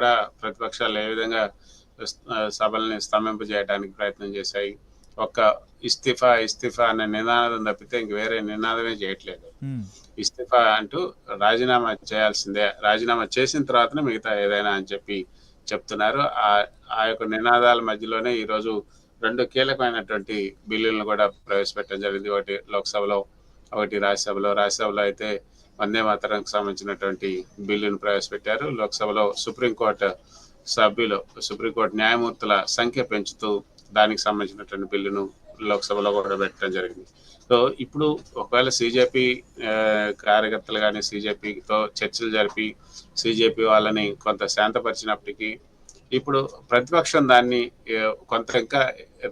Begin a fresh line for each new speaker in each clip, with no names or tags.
కూడా ప్రతిపక్షాలు ఏ విధంగా సభల్ని స్తంభింపజేయడానికి ప్రయత్నం చేశాయి. ఒక్క ఇస్తిఫా అనే నినాదం తప్పితే ఇంక వేరే నినాదమే చేయట్లేదు. ఇస్తిఫా అంటూ రాజీనామా చేయాల్సిందే, రాజీనామా చేసిన తర్వాతనే మిగతా ఏదైనా అని చెప్పి చెప్తున్నారు. ఆ యొక్క నినాదాల మధ్యలోనే ఈరోజు 2 కీలకమైనటువంటి బిల్లులను కూడా ప్రవేశపెట్టడం జరిగింది. ఒకటి లోక్సభలో, ఒకటి రాజ్యసభలో. రాజ్యసభలో అయితే వందే మాతరంకి సంబంధించినటువంటి బిల్లును ప్రవేశపెట్టారు. లోక్సభలో సుప్రీంకోర్టు న్యాయమూర్తుల సంఖ్య పెంచుతూ దానికి సంబంధించినటువంటి బిల్లును లోక్సభలో కూడా పెట్టడం జరిగింది. సో ఇప్పుడు ఒకవేళ సిజేపీ కార్యకర్తలు కానీ సిజేపీతో చర్చలు జరిపి సిజేపీ వాళ్ళని కొంత శాంతపరిచినప్పటికీ ఇప్పుడు ప్రతిపక్షం దాన్ని కొంత ఇంకా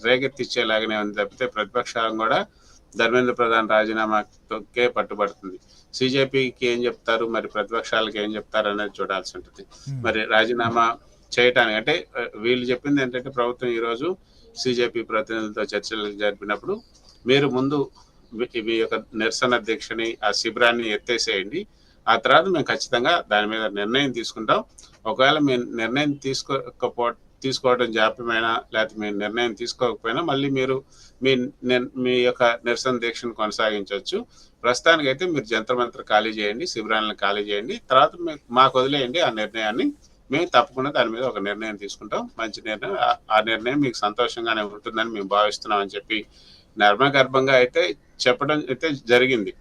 రేగెత్తిచ్చేలాగానే ఉంది తప్పితే ప్రతిపక్షం కూడా ధర్మేంద్ర ప్రధాన్ రాజీనామాకే పట్టుబడుతుంది. సిజేపీకి ఏం చెప్తారు, మరి ప్రతిపక్షాలకు ఏం చెప్తారు అనేది చూడాల్సి ఉంటుంది. మరి రాజీనామా చేయటానికి అంటే వీళ్ళు చెప్పింది ఏంటంటే ప్రభుత్వం ఈరోజు సిజేపీ ప్రతినిధులతో చర్చలు జరిపినప్పుడు మీరు ముందు మీ యొక్క నిరసన దీక్షని ఆ శిబిరాన్ని ఎత్తేసేయండి, ఆ తర్వాత మేము ఖచ్చితంగా దాని మీద నిర్ణయం తీసుకుంటాం. ఒకవేళ మీ నిర్ణయం తీసుకోవడం జాప్యమైనా లేకపోతే మీ నిర్ణయం తీసుకోకపోయినా మళ్ళీ మీరు మీ యొక్క నిరసన దీక్షను కొనసాగించవచ్చు. ప్రస్తుతానికైతే మీరు జంతర్ మంతర్ ఖాళీ చేయండి, శిబిరాలను ఖాళీ చేయండి, తర్వాత మాకు వదిలేయండి ఆ నిర్ణయాన్ని, మేము తప్పకుండా దాని మీద ఒక నిర్ణయం తీసుకుంటాం, మంచి నిర్ణయం, ఆ నిర్ణయం మీకు సంతోషంగానే ఉంటుందని మేము భావిస్తున్నాం అని చెప్పి నర్మగర్భంగా అయితే చెప్పడం అయితే జరిగింది.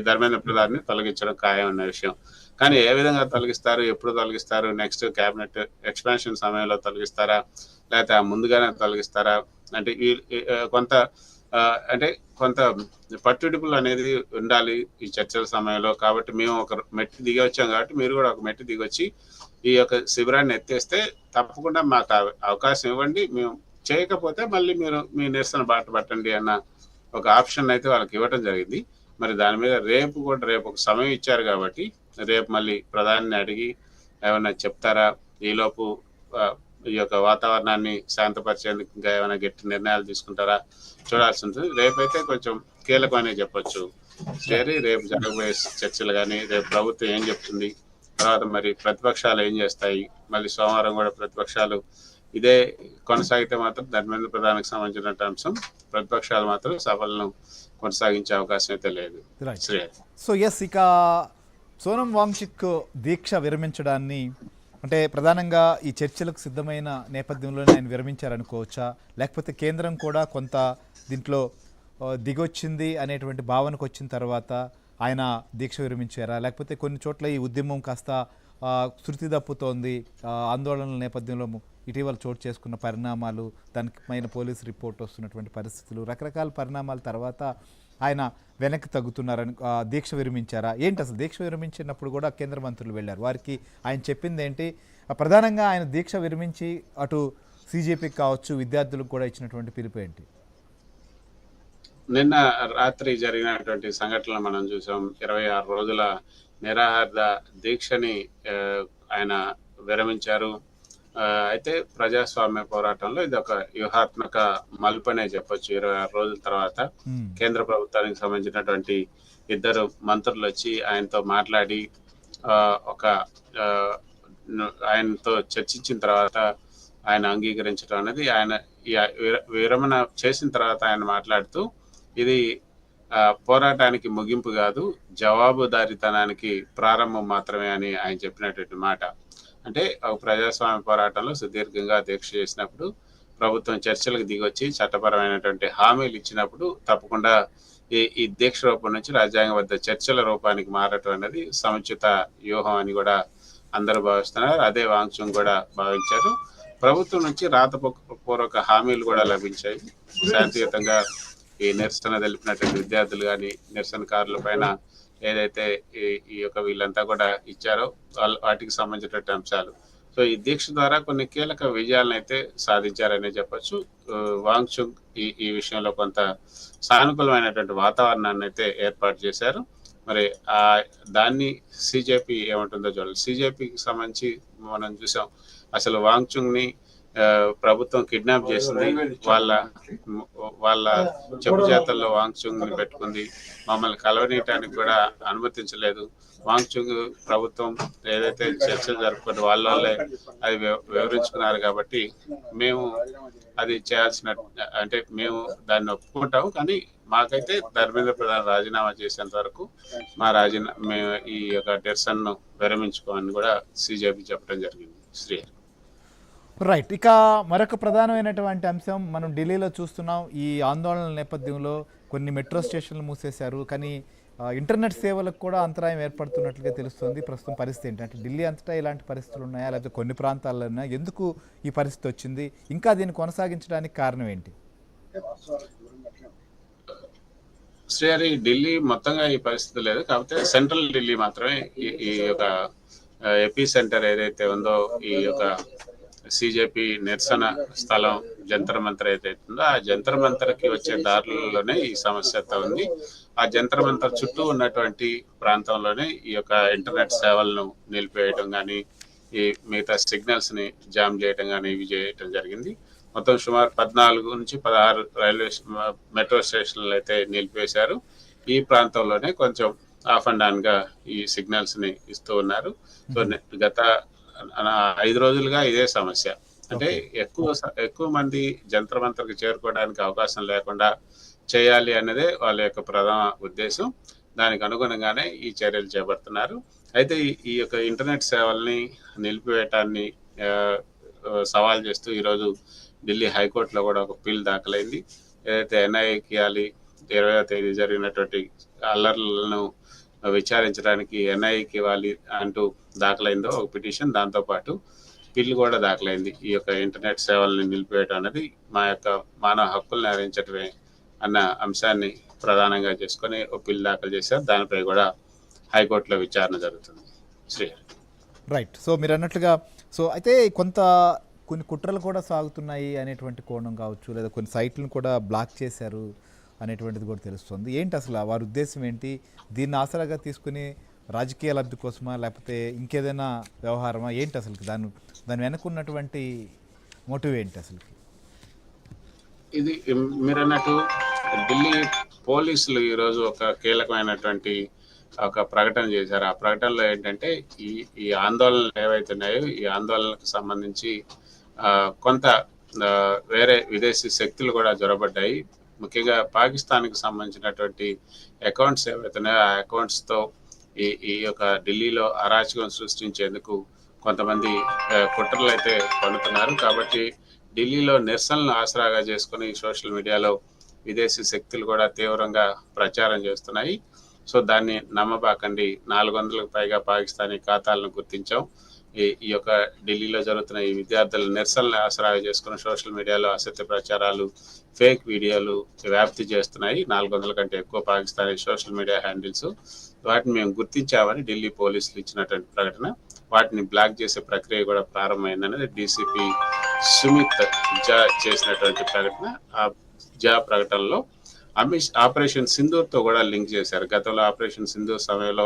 ధర్మేంద్ర ప్రధాన్ని తొలగించడం ఖాయం అన్న విషయం. కానీ ఏ విధంగా తొలగిస్తారు, ఎప్పుడు తొలగిస్తారు, నెక్స్ట్ క్యాబినెట్ ఎక్స్పాన్షన్ సమయంలో తొలగిస్తారా లేకపోతే ముందుగానే తొలగిస్తారా అంటే కొంత పట్టుడిపులు అనేది ఉండాలి ఈ చర్చల సమయంలో. కాబట్టి మేము ఒక మెట్టు దిగి వచ్చాం కాబట్టి మీరు కూడా ఒక మెట్టు దిగొచ్చి ఈ యొక్క శిబిరాన్ని ఎత్తేస్తే తప్పకుండా మాకు అవకాశం ఇవ్వండి, మేము చేయకపోతే మళ్ళీ మీరు మీ నిరసన బాట పట్టండి అన్న ఒక ఆప్షన్ అయితే వాళ్ళకి ఇవ్వటం జరిగింది. మరి దాని మీద రేపు ఒక సమయం ఇచ్చారు కాబట్టి రేపు మళ్ళీ ప్రధాని అడిగి ఏమైనా చెప్తారా, ఈలోపు ఈ యొక్క వాతావరణాన్ని శాంతపరిచేందుకు ఇంకా ఏమైనా గట్టి నిర్ణయాలు తీసుకుంటారా చూడాల్సి ఉంటుంది. రేపైతే కొంచెం కీలకమనే చెప్పొచ్చు. రేపు జరగబోయే చర్చలు కానీ రేపు ప్రభుత్వం ఏం చెప్తుంది, తర్వాత మరి ప్రతిపక్షాలు ఏం చేస్తాయి, మళ్ళీ సోమవారం కూడా ప్రతిపక్షాలు ఇదే కొనసాగితే మాత్రం ధర్మేంద్ర ప్రధానికి సంబంధించిన అంశం ప్రతిపక్షాలు మాత్రం సభలను కొనసాగించే అవకాశం అయితే లేదు.
సో ఎస్, ఇక సోనం వాంగ్చుక్ దీక్ష విరమించడాన్ని అంటే ప్రధానంగా ఈ చర్చలకు సిద్ధమైన నేపథ్యంలోనే ఆయన విరమించారనుకోవచ్చా, లేకపోతే కేంద్రం కూడా కొంత దీంట్లో దిగొచ్చింది అనేటువంటి భావనకు వచ్చిన తర్వాత ఆయన దీక్ష విరమించారా, లేకపోతే కొన్ని చోట్ల ఈ ఉద్యమం కాస్త శృతి తప్పుతోంది, ఆందోళనల నేపథ్యంలో ఇటీవల చోటు చేసుకున్న పరిణామాలు, దానికి పైన పోలీస్ రిపోర్ట్ వస్తున్నటువంటి పరిస్థితులు, రకరకాల పరిణామాల తర్వాత ఆయన వెనక్కి తగ్గుతున్నారని దీక్ష విరమించారా ఏంటి? అసలు దీక్ష విరమించినప్పుడు కూడా కేంద్ర మంత్రులు వెళ్ళారు, వారికి ఆయన చెప్పింది ఏంటి? ప్రధానంగా ఆయన దీక్ష విరమించి అటు సిజేపీకి కావచ్చు విద్యార్థులకు కూడా ఇచ్చినటువంటి పిలుపు ఏంటి?
నిన్న రాత్రి జరిగినటువంటి సంఘటనలు మనం చూసాం. 26 రోజుల నిరాహార దీక్షని ఆయన విరమించారు. అయితే ప్రజాస్వామ్య పోరాటంలో ఇది ఒక వ్యూహాత్మక మలుపనే చెప్పొచ్చు. 26 రోజుల తర్వాత కేంద్ర ప్రభుత్వానికి సంబంధించినటువంటి 2 మంత్రులు వచ్చి ఆయనతో మాట్లాడి ఆయనతో చర్చించిన తర్వాత ఆయన అంగీకరించడం అనేది, ఆయన విరమణ చేసిన తర్వాత ఆయన మాట్లాడుతూ ఇది పోరాటానికి ముగింపు కాదు, జవాబుదారీతనానికి ప్రారంభం మాత్రమే అని ఆయన చెప్పినటువంటి మాట. అంటే ఒక ప్రజాస్వామ్య పోరాటంలో సుదీర్ఘంగా దీక్ష చేసినప్పుడు ప్రభుత్వం చర్చలకు దిగొచ్చి చట్టపరమైనటువంటి హామీలు ఇచ్చినప్పుడు తప్పకుండా ఈ దీక్ష రూపం నుంచి రాజ్యాంగబద్ధ చర్చల రూపానికి మారటం అనేది సముచిత వ్యూహం అని కూడా అందరూ భావిస్తున్నారు. అదే వాంగ్చుక్ కూడా భావించారు. ప్రభుత్వం నుంచి రాతపూర్వక హామీలు కూడా లభించాయి. శాంతియుతంగా ఈ నిరసన తెలిపినటువంటి విద్యార్థులు కానీ నిరసనకారుల పైన ఏదైతే ఈ యొక్క వీళ్ళంతా కూడా ఇచ్చారో వాటికి సంబంధించినటువంటి అంశాలు. సో ఈ దీక్ష ద్వారా కొన్ని కీలక విజయాలను అయితే సాధించారనే చెప్పొచ్చు. వాంగ్చుక్ ఈ విషయంలో కొంత సానుకూలమైనటువంటి వాతావరణాన్ని అయితే ఏర్పాటు చేశారు. మరి దాన్ని సిజేపీ ఏమంటుందో చూడాలి. సిజేపీకి సంబంధించి మనం చూసాం, అసలు వాంగ్చుక్ ని ప్రభుత్వం కిడ్నాప్ చేసింది, వాళ్ళ వాళ్ళ చెప్పు చేతల్లో వాంగ్చుంగ్ ని పెట్టుకుంది, మమ్మల్ని కలవనీయటానికి కూడా అనుమతించలేదు. వాంగ్చుంగ్ ప్రభుత్వం ఏదైతే చర్చలు జరుపుకుంటే వాళ్ళే అది వివరించుకున్నారు. కాబట్టి మేము అది చేయాల్సిన, అంటే మేము దాన్ని ఒప్పుకుంటాము, కానీ మాకైతే ధర్మేంద్ర ప్రధాన్ రాజీనామా చేసేంత వరకు మేము ఈ యొక్క నిరసనను విరమించుకోమని కూడా సిజేపీ చెప్పడం జరిగింది. శ్రీహరి.
రైట్. ఇక మరొక ప్రధానమైనటువంటి అంశం మనం ఢిల్లీలో చూస్తున్నాం. ఈ ఆందోళనల నేపథ్యంలో కొన్ని మెట్రో స్టేషన్లు మూసేశారు, కానీ ఇంటర్నెట్ సేవలకు కూడా అంతరాయం ఏర్పడుతున్నట్లుగా తెలుస్తుంది. ప్రస్తుతం పరిస్థితి ఏంటంటే ఢిల్లీ అంతటా ఇలాంటి పరిస్థితులు ఉన్నాయా, లేకపోతే కొన్ని ప్రాంతాల్లో ఉన్నాయా, ఎందుకు ఈ పరిస్థితి వచ్చింది, ఇంకా దీన్ని కొనసాగించడానికి కారణం ఏంటి?
శ్రీహరి, ఢిల్లీ మొత్తంగా ఈ పరిస్థితి లేదు, కాకపోతే సెంట్రల్ ఢిల్లీ మాత్రమే ఈ యొక్క ఎపీ సెంటర్ ఏదైతే ఉందో, ఈ యొక్క సిజేపీ నిరసన స్థలం జంతర్ మంతర్ ఏదైతే ఉందో ఆ జంతర్ మంతర్కి వచ్చే దారులలోనే ఈ సమస్య ఉంది. ఆ జంతర్ మంతర్ చుట్టూ ఉన్నటువంటి ప్రాంతంలోనే ఈ యొక్క ఇంటర్నెట్ సేవలను నిలిపివేయడం కానీ, ఈ మిగతా సిగ్నల్స్ ని జామ్ చేయడం కానీ ఇవి చేయడం జరిగింది. మొత్తం సుమారు 14 నుంచి 16 మెట్రో స్టేషన్లు అయితే నిలిపివేశారు. ఈ ప్రాంతంలోనే కొంచెం ఆఫ్ అండ్ ఆన్ గా ఈ సిగ్నల్స్ ని ఇస్తూ ఉన్నారు. సో గత 5 రోజులుగా ఇదే సమస్య. అంటే ఎక్కువ మంది జంతర్ మంతర్కి చేరుకోవడానికి అవకాశం లేకుండా చేయాలి అన్నదే వాళ్ళ యొక్క ప్రధాన ఉద్దేశం. దానికి అనుగుణంగానే ఈ చర్యలు చేపడుతున్నారు. అయితే ఈ యొక్క ఇంటర్నెట్ సేవల్ని నిలిపివేయటాన్ని సవాల్ చేస్తూ ఈరోజు ఢిల్లీ హైకోర్టులో కూడా ఒక పిల్ దాఖలైంది. ఏదైతే ఎన్ఐఏకి ఇవ్వాలి 20వ తేదీ జరిగినటువంటి అల్లర్లను విచారించడానికి ఎన్ఐఏకి ఇవ్వాలి అంటూ దాఖలైందో ఒక పిటిషన్, దాంతోపాటు బిల్లు కూడా దాఖలైంది. ఈ యొక్క ఇంటర్నెట్ సేవల్ని నిలిపివేయడం అనేది మా యొక్క మానవ హక్కుల్ని హరించడమే అన్న అంశాన్ని ప్రధానంగా చేసుకొని ఒక బిల్లు దాఖలు చేశారు. దానిపై కూడా హైకోర్టులో విచారణ జరుగుతుంది. శ్రీహరి.
రైట్. సో మీరు అన్నట్లుగా అయితే కొన్ని కుట్రలు కూడా సాగుతున్నాయి అనేటువంటి కోణం కావచ్చు, లేదా కొన్ని సైట్లను కూడా బ్లాక్ చేశారు అనేటువంటిది కూడా తెలుస్తుంది. ఏంటి అసలు వారి ఉద్దేశం ఏంటి? దీన్ని ఆసరాగా తీసుకుని రాజకీయ లబ్ధి కోసమా, లేకపోతే ఇంకేదైనా వ్యవహారమా, ఏంటి అసలు దాని వెనుకున్నటువంటి మోటివ్ ఏంటి అసలు?
ఇది మీరు అన్నట్టు ఢిల్లీ పోలీసులు ఈరోజు ఒక కీలకమైనటువంటి ఒక ప్రకటన చేశారు. ఆ ప్రకటనలో ఏంటంటే ఈ ఆందోళనలు ఏవైతున్నాయో ఈ ఆందోళనకు సంబంధించి కొంత వేరే విదేశీ శక్తులు కూడా జొరబడ్డాయి. ముఖ్యంగా పాకిస్తాన్కి సంబంధించినటువంటి అకౌంట్స్ ఏవైతున్నాయో ఆ అకౌంట్స్తో ఈ యొక్క ఢిల్లీలో అరాచకం సృష్టించేందుకు కొంతమంది కుట్రలు అయితే పన్నుతున్నారు. కాబట్టి ఢిల్లీలో నిరసనలు ఆసరాగా చేసుకుని సోషల్ మీడియాలో విదేశీ శక్తులు కూడా తీవ్రంగా ప్రచారం చేస్తున్నాయి. సో దాన్ని నమ్మబాకండి, 400లకు పైగా పాకిస్తానీ ఖాతాలను గుర్తించాం. ఈ యొక్క ఢిల్లీలో జరుగుతున్న ఈ విద్యార్థుల నిరసనలు ఆసరాగా చేసుకుని సోషల్ మీడియాలో అసత్య ప్రచారాలు, ఫేక్ వీడియోలు వ్యాప్తి చేస్తున్నాయి 400 కంటే ఎక్కువ పాకిస్తానీ సోషల్ మీడియా హ్యాండిల్స్. వాటిని మేము గుర్తించామని ఢిల్లీ పోలీసులు ఇచ్చినటువంటి ప్రకటన. వాటిని బ్లాక్ చేసే ప్రక్రియ కూడా ప్రారంభమైందనేది డీసీపీ సుమిత్ జా చేసినటువంటి ప్రకటన. ఆ జా ప్రకటనలో ఆపరేషన్ సింధూర్తో కూడా లింక్ చేశారు. గతంలో ఆపరేషన్ సింధూర్ సమయంలో